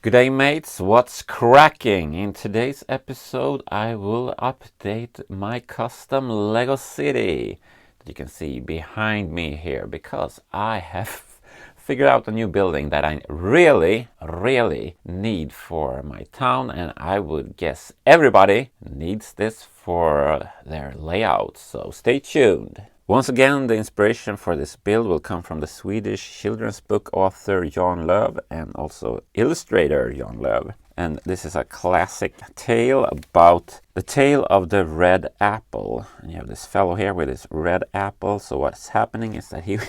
Good day, mates. What's cracking? In today's episode, I will update my custom Lego city that you can see behind me here because I have figured out a new building that I really need for my town, and I would guess everybody needs this for their layout. So stay tuned. Once again, the inspiration for this build will come from the Swedish children's book author Jan Lööf and also illustrator Jan Lööf. And this is a classic tale about the tale of the red apple. And you have this fellow here with his red apple. So what's happening is that he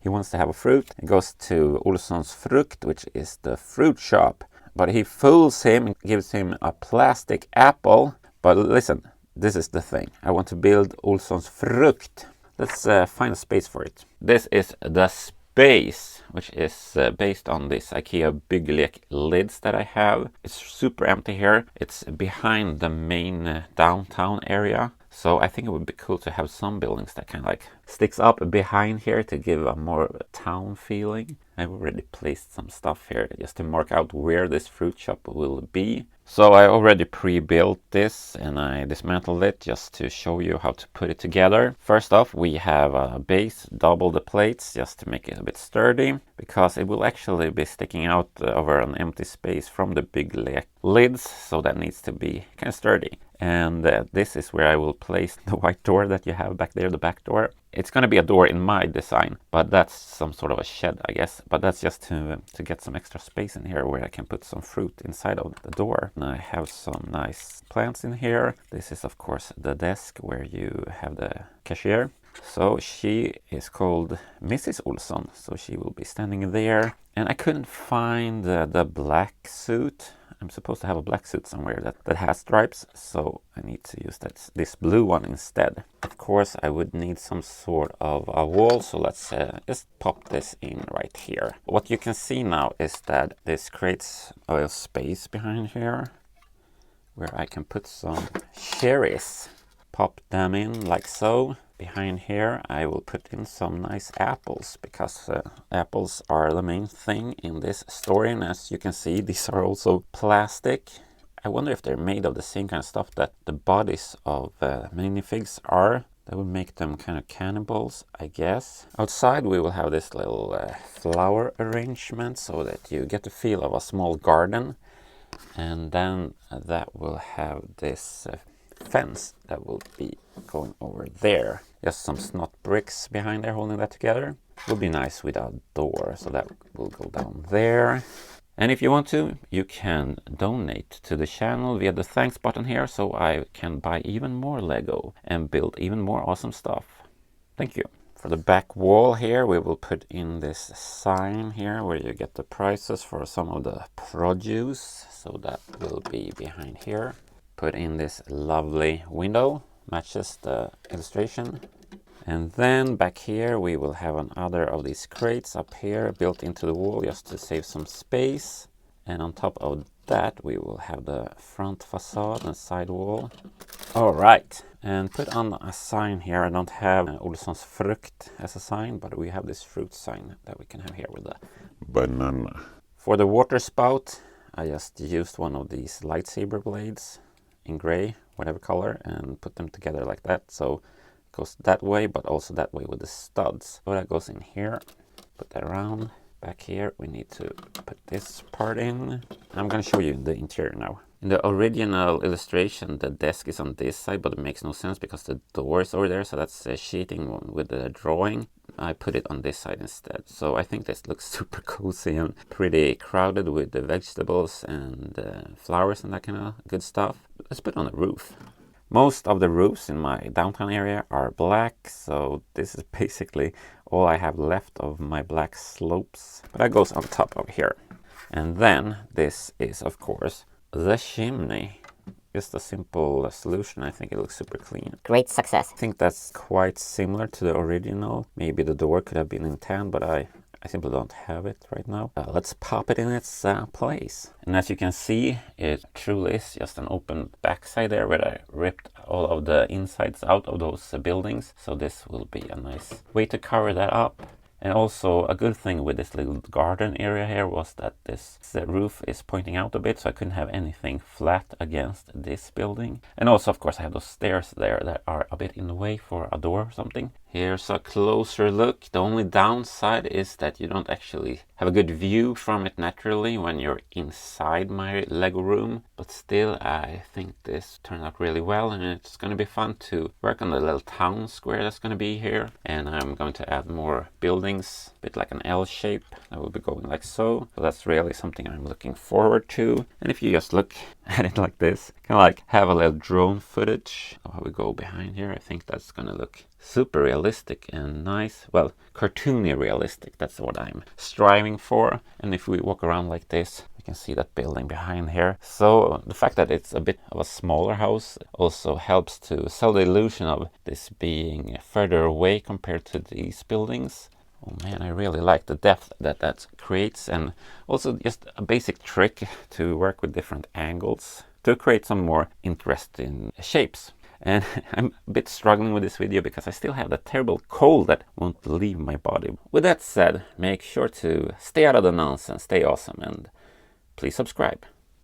wants to have a fruit. He goes to Olsson's Frukt, which is the fruit shop. But he fools him and gives him a plastic apple. But listen, this is the thing. I want to build Olsson's Frukt. Let's find a space for it. This is the space, which is based on this IKEA Bygglek lids that I have. It's super empty here. It's behind the main downtown area. So I think it would be cool to have some buildings that kind of like sticks up behind here to give a more town feeling. I've already placed some stuff here just to mark out where this fruit shop will be. So I already pre-built this and I dismantled it just to show you how to put it together. First off, we have a base, double the plates just to make it a bit sturdy because it will actually be sticking out over an empty space from the big lids, so that needs to be kind of sturdy. And this is where I will place the white door that you have back there, the back door. It's going to be a door in my design, but that's some sort of a shed, I guess. But that's just to get some extra space in here where I can put some fruit inside of the door. And I have some nice plants in here. This is, of course, the desk where you have the cashier. So she is called Mrs. Olsson, so she will be standing there. And I couldn't find the black suit. I'm supposed to have a black suit somewhere that has stripes, so I need to use this blue one instead. Of course, I would need some sort of a wall, so let's just pop this in right here. What you can see now is that this creates a space behind here where I can put some cherries. Pop them in like so. Behind here I will put in some nice apples because apples are the main thing in this story, and as you can see these are also plastic. I wonder if they're made of the same kind of stuff that the bodies of minifigs are. That would make them kind of cannibals, I guess. Outside we will have this little flower arrangement so that you get the feel of a small garden, and then that will have this fence that will be going over there. Just some snot bricks behind there holding that together. It will be nice with a door, so that will go down there. And if you want to, you can donate to the channel via the thanks button here, so I can buy even more Lego and build even more awesome stuff. Thank you. For the back wall here, we will put in this sign here where you get the prices for some of the produce. So that will be behind here. Put in this lovely window, matches the illustration. And then back here we will have another of these crates up here built into the wall just to save some space. And on top of that we will have the front facade and side wall. All right, and put on a sign here. I don't have Olsson's Frukt as a sign, but we have this fruit sign that we can have here with the banana. For the water spout, I just used one of these lightsaber blades in gray, whatever color, and put them together like that, so it goes that way but also that way with the studs. So that goes in here, put that around. Back here we need to put this part in. I'm going to show you the interior now. In the original illustration the desk is on this side, but it makes no sense because the door is over there, so that's cheating with the drawing. I put it on this side instead. So I think this looks super cozy and pretty crowded with the vegetables and flowers and that kind of good stuff. Let's put it on the roof. Most of the roofs in my downtown area are black, so this is basically all I have left of my black slopes. But that goes on top of here. And then this is, of course, the chimney. Just a simple solution. I think it looks super clean. Great success. I think that's quite similar to the original. Maybe the door could have been in tan, but I simply don't have it right now. Let's pop it in its place. And as you can see, it truly is just an open backside there where I ripped all of the insides out of those buildings. So this will be a nice way to cover that up. And also a good thing with this little garden area here was that this roof is pointing out a bit, so I couldn't have anything flat against this building. And also, of course, I have those stairs there that are a bit in the way for a door or something. Here's a closer look. The only downside is that you don't actually have a good view from it naturally when you're inside my Lego room. But still, I think this turned out really well, and it's going to be fun to work on the little town square that's going to be here. And I'm going to add more buildings, a bit like an L shape. That will be going like so. So that's really something I'm looking forward to. And if you just look at it like this, kind of like have a little drone footage of how we go behind here, I think that's going to look super realistic and nice. Well, cartoony realistic, that's what I'm striving for. And if we walk around like this, we can see that building behind here. So the fact that it's a bit of a smaller house also helps to sell the illusion of this being further away compared to these buildings. Oh man, I really like the depth that creates, and also just a basic trick to work with different angles to create some more interesting shapes. And I'm a bit struggling with this video because I still have that terrible cold that won't leave my body. With that said, make sure to stay out of the nonsense, stay awesome, and please subscribe.